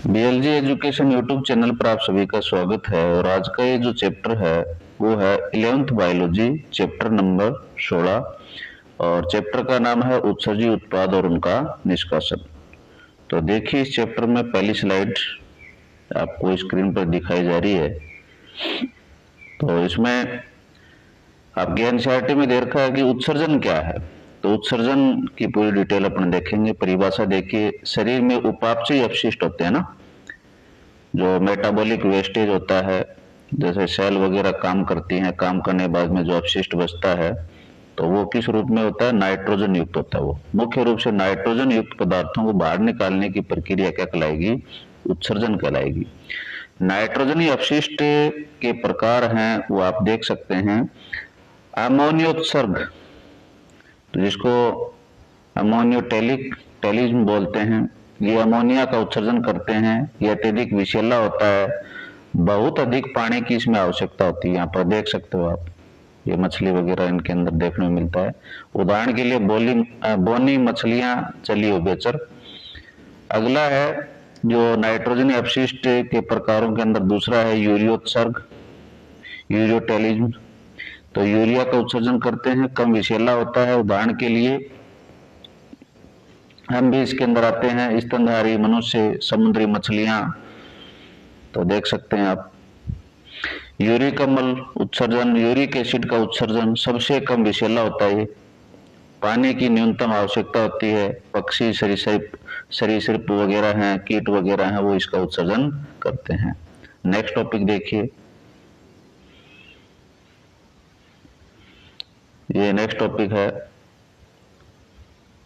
बीएलजी education YouTube channel पर आप सभी का स्वागत है। और आज का ये जो चैप्टर है वो है 11th बायोलॉजी चैप्टर नंबर 16 और चैप्टर का नाम है उत्सर्जी उत्पाद और उनका निष्कासन। तो देखिए इस चैप्टर में पहली स्लाइड आपको स्क्रीन पर दिखाई जा रही है। तो इसमें आपके एनसीईआरटी में दे रखा है कि उत्सर्जन क्या है। तो उत्सर्जन की पूरी डिटेल अपन देखेंगे। परिभाषा देखिए, शरीर में उपापचयी अपशिष्ट होते हैं ना, जो मेटाबॉलिक वेस्टेज होता है, जैसे सेल वगैरह काम करती हैं, काम करने के बाद में जो अपशिष्ट बचता है तो वो किस रूप में होता है? नाइट्रोजन युक्त होता है। वो मुख्य रूप से नाइट्रोजन युक्त पदार्थों को बाहर निकालने की प्रक्रिया क्या कहलाएगी? उत्सर्जन कहलाएगी। नाइट्रोजनी अपशिष्ट के प्रकार हैं वो आप देख सकते हैं। अमोनियोत्सर्ग, तो जिसको अमोनियोटेलिज्म बोलते हैं, ये अमोनिया का उत्सर्जन करते हैं। ये अत्यधिक विषैला होता है, बहुत अधिक पानी की इसमें आवश्यकता होती है। यहाँ पर देख सकते हो आप, ये मछली वगैरह इनके अंदर देखने में मिलता है। उदाहरण के लिए बोनी मछलियां, चली उभयचर। अगला है जो नाइट्रोजनी अपशिष्ट के प्रकारों के अंदर दूसरा है यूरियोत्सर्ग, यूरियोटेलिज्म। तो यूरिया का उत्सर्जन करते हैं, कम विषैला होता है। उदाहरण के लिए हम भी इसके अंदर आते हैं, स्तनधारी मनुष्य, समुद्री मछलियां। तो देख सकते हैं आप। यूरिक अम्ल उत्सर्जन, यूरिक एसिड का उत्सर्जन सबसे कम विषैला होता है। पानी की न्यूनतम आवश्यकता होती है। पक्षी, सरीसृप वगैरह हैं, कीट वगैरह हैं, वो इसका उत्सर्जन करते हैं। नेक्स्ट टॉपिक देखिए, ये नेक्स्ट टॉपिक है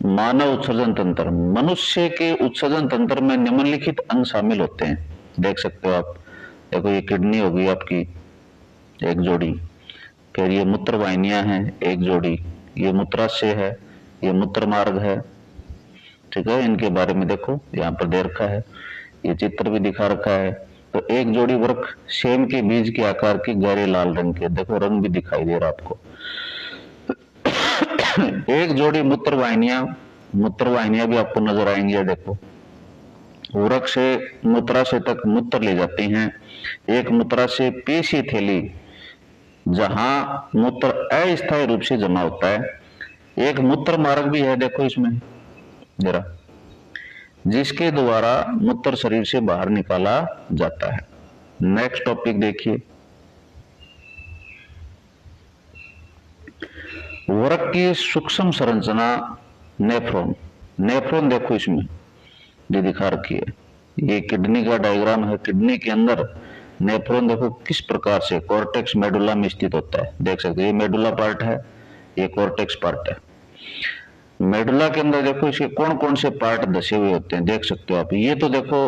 मानव उत्सर्जन तंत्र। मनुष्य के उत्सर्जन तंत्र में निम्नलिखित अंग शामिल होते हैं। देख सकते हो आप। देखो ये किडनी होगी आपकी, एक जोड़ी। फिर ये मूत्र वाहिनियां हैं, एक जोड़ी। ये मूत्राशय है, ये मूत्र मार्ग है। ठीक है, इनके बारे में देखो यहाँ पर दे रखा है, ये चित्र भी दिखा रखा है। तो एक जोड़ी वृक्क सेम के बीज के आकार के गहरे लाल रंग के, देखो रंग भी दिखाई दे रहा आपको। एक जोड़ी मूत्र वाहिनियां भी आपको नजर आएंगी। देखो वृक्क से मूत्राशय तक मूत्र ले जाती हैं। एक मूत्राशय पेशी थैली, जहां मूत्र अस्थायी रूप से जमा होता है। एक मूत्र मार्ग भी है, देखो इसमें जरा, जिसके द्वारा मूत्र शरीर से बाहर निकाला जाता है। नेक्स्ट टॉपिक देखिए, वृक्क की सूक्ष्म संरचना नेफ्रॉन। नेफ्रॉन देखो इसमें जो दिखा रखी है, ये किडनी का डायग्राम है। किडनी के अंदर नेफ्रॉन देखो किस प्रकार से कॉर्टेक्स मेडुला में स्थित होता है। देख सकते हो, ये मेडुला पार्ट है, ये कॉर्टेक्स पार्ट है। मेडुला के अंदर देखो इसके कौन कौन से पार्ट धसे हुए होते हैं, देख सकते हो आप। ये तो देखो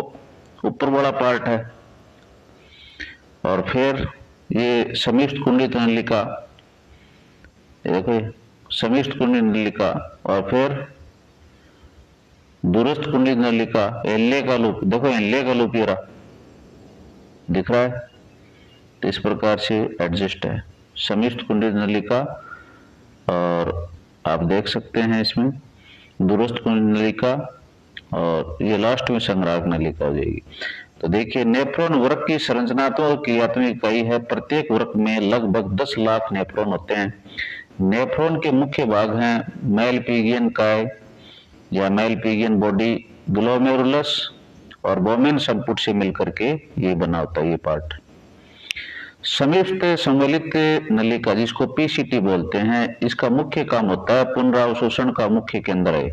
ऊपर वाला पार्ट है, और फिर ये समिष्ट कुंडित नलिका, देखो समिष्ट कुंडित नलिका, और फिर दूरस्थ कुंडित नलिका, एल्ले का लूप। देखो एल्ले का लूप ये रहा, दिख रहा है। तो इस प्रकार से एडजस्ट है समिष्ट कुंडित नलिका, और आप देख सकते हैं इसमें दूरस्थ कुंडित नलिका, और ये लास्ट में संग्राहक नलिका हो जाएगी। तो देखिए नेफ्रॉन वृक्क की संरचनात्मक क्रियात्मक इकाई है। प्रत्येक वृक्क में लगभग 10 लाख नेफ्रॉन होते हैं। नेफ्रॉन के मुख्य भाग हैं मेलपिगियन काय या मेलपिगियन बॉडी, ग्लोमेरुलस और बोमेन संपुट से मिलकर के ये बना होता है ये पार्ट। समिष्ट संवलित नलिका, जिसको पीसीटी बोलते हैं, इसका मुख्य काम होता है पुनरावशोषण का मुख्य केंद्र है।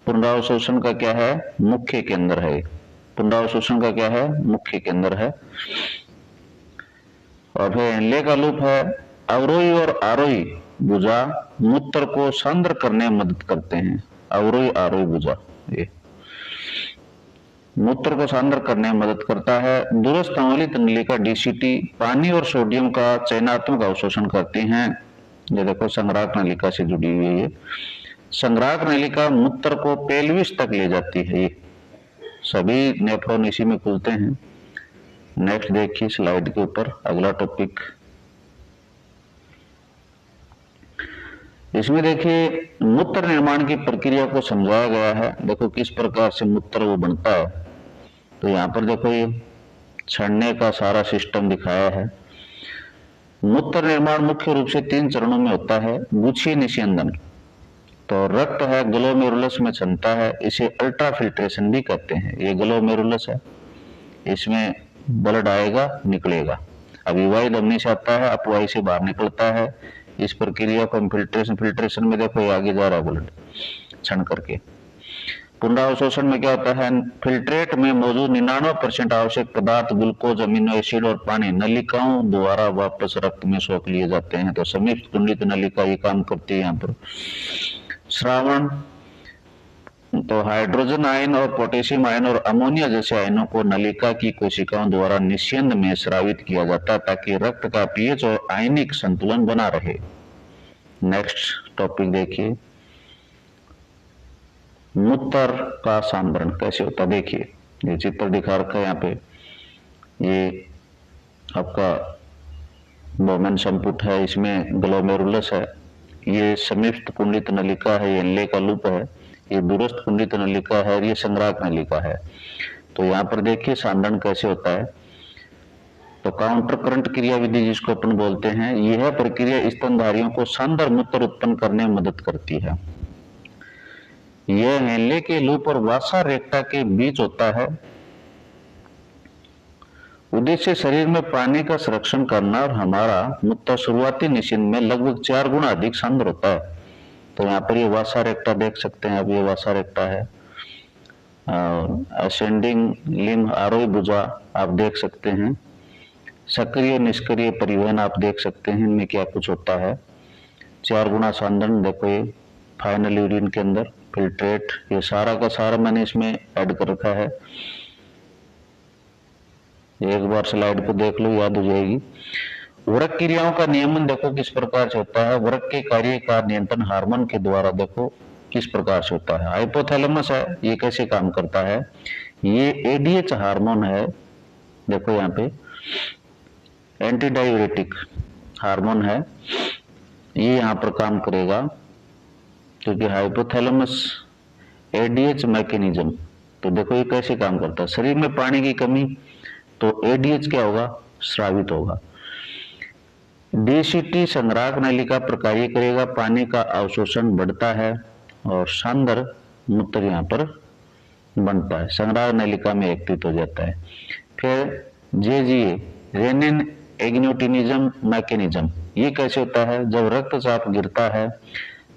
पुनरावशोषण का क्या है? मुख्य केंद्र है। पुनरावशोषण का क्या है? मुख्य केंद्र है। और फिर एनले का लूप है। अवरोही और आरोही भुजा मूत्र को सांद्र करने में मदद करते हैं। अवरोही आरोही भुजा ये मूत्र को सांद्र करने में मदद करता है। दूरस्थ संवलित नलिका डीसीटी पानी और सोडियम का चयनात्मक अवशोषण करती हैं। ये देखो संग्राहक नलिका से जुड़ी हुई है। संग्राहक नलिका मूत्र को पेल्विस तक ले जाती है। ये सभी नेफ्रॉन इसी में खुलते हैं। नेक्स्ट देखिए स्लाइड के ऊपर अगला टॉपिक, इसमें देखिए मूत्र निर्माण की प्रक्रिया को समझाया गया है। देखो किस प्रकार से मूत्र वो बनता है। तो यहाँ पर देखो ये छड़ने का सारा सिस्टम दिखाया है। मूत्र निर्माण मुख्य रूप से 3 चरणों में होता है। गुच्छीय निस्यंदन, तो रक्त है ग्लोमेरुलस में छनता है, इसे अल्ट्रा फिल्ट्रेशन भी कहते हैं। ये ग्लोमेरुलस है, इसमें ब्लड आएगा निकलेगा, अभिवाही धमनी से आता है, अपवाही से बाहर निकलता है। इस प्रक्रिया को फिल्ट्रेशन में देखो ये आगे जा रहा है ब्लड छन करके। पुनरावशोषण में क्या होता है, फिल्ट्रेट में मौजूद 99% आवश्यक पदार्थ ग्लूकोज, अमीनो एसिड और पानी नलिकाओं द्वारा वापस रक्त में सोख लिए जाते हैं। तो समीप कुंडलित नलिका ये काम करती है। यहाँ पर श्रावण, तो हाइड्रोजन आयन और पोटेशियम आयन और अमोनिया जैसे आयनों को नलिका की कोशिकाओं द्वारा निस्यंद में स्रावित किया जाता है ताकि रक्त का पीएच और आयनिक संतुलन बना रहे। नेक्स्ट टॉपिक देखिए, मूत्र का सांद्रण कैसे होता है। देखिए ये चित्र दिखा रखा है यहाँ पे, ये आपका बोमेन संपुट है, इसमें ग्लोमेरुलस है, ये समीप कुंडलित नलिका है, ये इनले का लूप है, ये दूरस्थ कुंडलित नलिका है, ये संग्राहक नलिका है। तो यहाँ पर देखिए सांद्रण कैसे होता है। तो काउंटर करंट क्रिया विधि जिसको अपन बोलते हैं, यह प्रक्रिया स्तनधारियों को सांद्र मूत्र उत्पन्न करने में मदद करती है। यह हेनले के लूप और वासा रेक्टा के बीच होता है। उद्देश्य शरीर में पानी का संरक्षण करना और हमारा मूत्र शुरुआती निस्यंद में लगभग 4 गुना अधिक सांद्र होता है। तो यहाँ पर ये वासा रेक्टा देख सकते हैं, अब ये वासा रेक्टा है। असेंडिंग लिम्ब आरोही भुजा आप देख सकते हैं। सक्रिय निष्क्रिय परिवहन आप देख सकते हैं, इनमें क्या कुछ होता है। 4 गुना सांद्रण देखो ये फाइनल यूरिन के अंदर फिल्ट्रेट, ये सारा का सारा मैंने इसमें ऐड कर रखा है। एक बार स्लाइड को देख लो, याद हो जाएगी। वृक्क क्रियाओं का नियमन देखो किस प्रकार से होता है। वृक्क के कार्य का नियंत्रण हार्मोन के द्वारा देखो किस प्रकार से होता है। हाइपोथैलेमस है, ये कैसे काम करता है, ये एडीएच हार्मोन है, देखो यहाँ पे एंटी डायूरेटिक हार्मोन है, ये यहाँ पर काम करेगा क्योंकि हाइपोथैलेमस एडीएच मैकेनिज्म। तो देखो ये कैसे काम करता है, शरीर में पानी की कमी तो एडीएच क्या होगा, स्रावित होगा। डीसीटी संग्राहक नलिका पर कार्य करेगा, पानी का अवशोषण बढ़ता है और सांद्र मूत्र यहाँ पर बनता है, संग्राहक नलिका में एकत्रित हो जाता है। फिर जेजीए रेनिन एग्लूटिनिज्म मैकेनिज्म, ये कैसे होता है, जब रक्तचाप गिरता है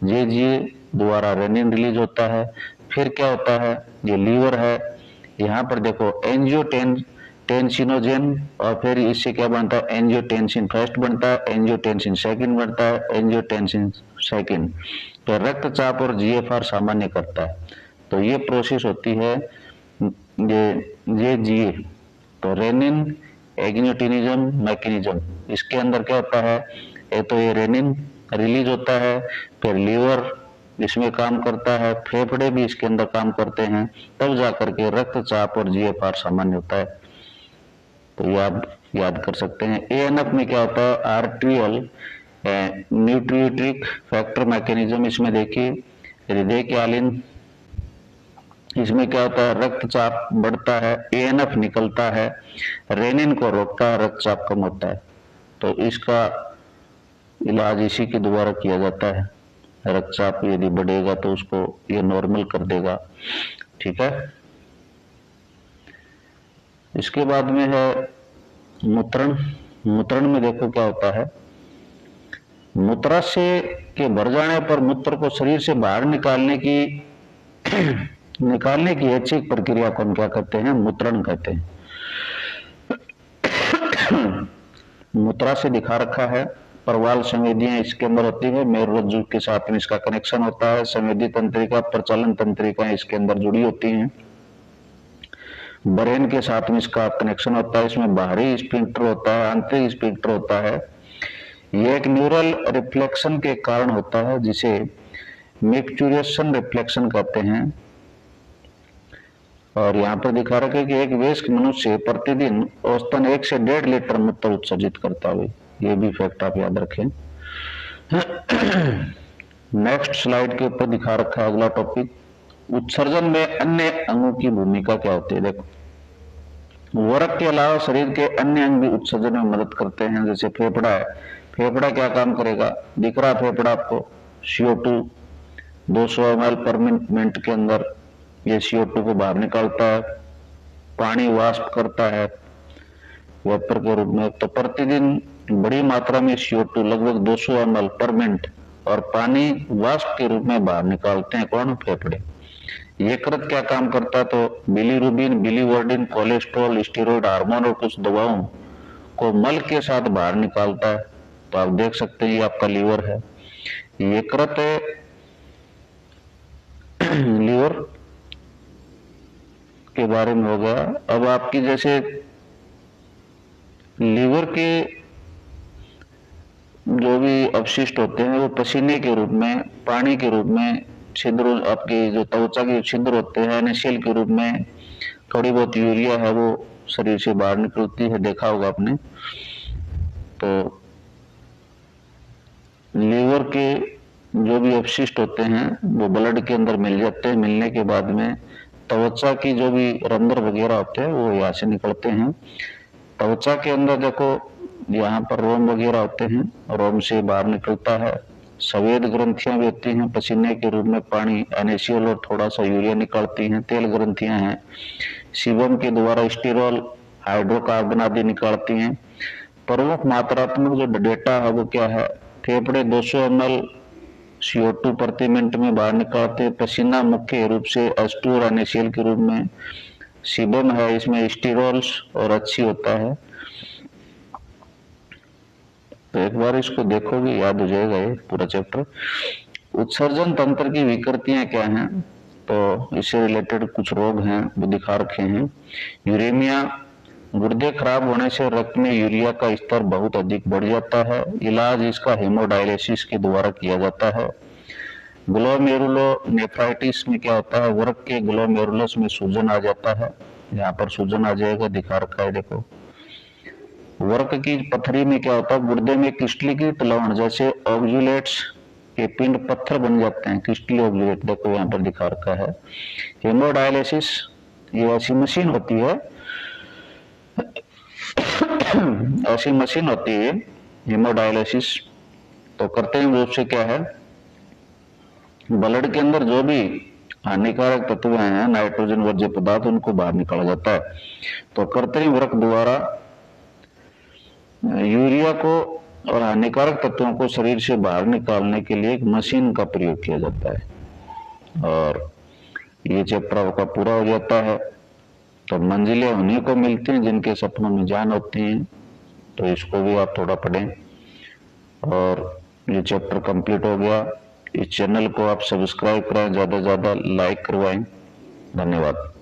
जेजीए द्वारा रेनिन रिलीज होता है। फिर क्या होता है, ये लीवर है, यहाँ पर देखो एंजियोटेंसिनोजेन और फिर इससे क्या बनता है, एंजियोटेंसिन फर्स्ट बनता है, एंजियोटेंसिन सेकंड बनता है, एंजियोटेंसिन सेकंड। तो रक्तचाप और जीएफआर सामान्य करता है। तो ये प्रोसेस होती है ये जीए, तो रेनिन एग्लूटिनिज्म मैकेनिज्म। इसके अंदर क्या होता है, एक तो ये रेनिन रिलीज होता है, फिर लीवर इसमें काम करता है, फेफड़े भी इसके अंदर काम करते हैं, तब जाकर के रक्तचाप और जीएफआर सामान्य होता है। तो याद कर सकते हैं। एएनएफ में क्या होता है, आर्टरियल न्यूट्रियोट्रिक फैक्टर मैकेनिज्म, इसमें देखिए हृदय के आलिन, इसमें क्या होता है, रक्तचाप बढ़ता है, एएनएफ निकलता है, रेनिन को रोकता है, रक्तचाप कम होता है। तो इसका इलाज इसी के द्वारा किया जाता है। रक्तचाप यदि बढ़ेगा तो उसको ये नॉर्मल कर देगा, ठीक है। इसके बाद में है मूत्रण। मूत्रण में देखो क्या होता है, मूत्राशय के भर जाने पर मूत्र को शरीर से बाहर निकालने की ऐच्छिक प्रक्रिया को हम क्या कहते हैं, मूत्रण कहते हैं। मूत्राशय दिखा रखा है, प्रवाल संवेदियां इसके अंदर होती है, मेरुरज्जु के साथ में इसका कनेक्शन होता है, संवेदी तंत्रिका प्रचालन तंत्रिका इसके अंदर जुड़ी होती हैं, ब्रेन के साथ में इसका कनेक्शन होता है, इसमें बाहरी स्फिंक्टर होता है, आंतरिक स्फिंक्टर होता है। यह एक न्यूरल रिफ्लेक्शन के कारण होता है जिसे मिक्चुरेशन रिफ्लेक्शन कहते हैं। और यहाँ पर दिखा रखा है कि एक वयस्क मनुष्य प्रतिदिन औसतन 1 से 1.5 लीटर मूत्र उत्सर्जित करता है, ये भी फैक्ट आप याद रखें। नेक्स्ट स्लाइड के ऊपर दिखा रखा है अगला टॉपिक, उत्सर्जन में अन्य अंगों की भूमिका क्या होती है। देखो वरक के अलावा शरीर के अन्य अंग भी उत्सर्जन में मदद करते हैं। जैसे फेफड़ा है, फेफड़ा क्या काम करेगा, दिख रहा फेफड़ा आपको, CO2 200 ml पर मिनट के अंदर ये CO2 को बाहर निकालता है, पानी वाष्प करता है वेपर के रूप में। तो प्रतिदिन बड़ी मात्रा में CO2 लगभग 200 ml पर मिनट और पानी वाष्प के रूप में बाहर निकालते हैं कौन, फेफड़े। यकृत क्या काम करता है, तो bilirubin, biliverdin, cholesterol, steroid hormone और कुछ दवाओं को मल के साथ बाहर निकालता है। तो आप देख सकते हैं ये आपका लीवर है, यकृत है, लीवर के बारे में हो गया। अब आपकी जैसे लीवर के जो भी अवशिष्ट होते हैं वो पसीने के रूप में, पानी के रूप में, छिद्र आपके जो त्वचा के छिद्र होते हैं NaCl के रूप में, थोड़ी बहुत यूरिया है वो शरीर से बाहर निकलती है, देखा होगा आपने। तो लीवर के जो भी अवशिष्ट होते हैं वो ब्लड के अंदर मिल जाते हैं, मिलने के बाद में त्वचा की जो भी रंध्र वगैरह होते हैं वो यहाँ से निकलते हैं। त्वचा के अंदर देखो यहाँ पर रोम वगैरह होते हैं, रोम से बाहर निकलता है। सफेद ग्रंथियां भी होती हैं, पसीने के रूप में पानी NaCl और थोड़ा सा यूरिया निकालती हैं। तेल ग्रंथियां हैं, सीबम के द्वारा स्टीरोल, हाइड्रोकार्बन आदि निकालती हैं। प्रमुख मात्रात्मक जो डेटा है वो क्या है, फेफड़े 200 ml CO2 प्रति मिनट में बाहर निकालते हैं। पसीना मुख्य रूप से H2 और NaCl के रूप में, सीबम है इसमें स्टीरोल्स और अच्छी होता है। तो एक बार इसको देखोगे याद हो जाएगा ये पूरा चैप्टर। उत्सर्जन तंत्र की विकृतियां क्या हैं, तो इससे रिलेटेड कुछ रोग हैं वो दिखा रखे हैं। यूरेमिया, गुर्दे खराब होने से रक्त में यूरिया का स्तर बहुत अधिक बढ़ जाता है। इलाज इसका हेमोडायलिसिस के द्वारा किया जाता है। ग्लोमेरुलोनेफ्राइटिस में क्या होता है, वृक्क के ग्लोमेरुलस में सूजन आ जाता है, यहाँ पर सूजन आ जाएगा, दिखा रखा है देखो। वृक्क की पथरी में क्या होता है, गुर्दे में क्रिस्टलीकृत लवण जैसे ऑक्जुलेट्स के पिंड पत्थर बन जाते हैं, क्रिस्टली ऑक्जुलेट देखो यहाँ पर दिखा रखा है। हेमोडायलिसिस ये ऐसी मशीन होती है ऐसी मशीन होती है हेमोडायलिसिस। तो करते हैं रूप से क्या है, ब्लड के अंदर जो भी हानिकारक तत्व हैं, नाइट्रोजन वर्ज्य पदार्थ, उनको बाहर निकाला जाता है। तो कृत्रिम वृक्क द्वारा यूरिया को और हानिकारक तत्वों को शरीर से बाहर निकालने के लिए एक मशीन का प्रयोग किया जाता है। और ये चैप्टर आपका पूरा हो जाता है। तो मंजिलें उन्हीं को मिलती हैं जिनके सपनों में जान होती हैं। तो इसको भी आप थोड़ा पढ़ें। और ये चैप्टर कंप्लीट हो गया। इस चैनल को आप सब्सक्राइब कराएं, ज़्यादा से ज़्यादा लाइक करवाएं। धन्यवाद।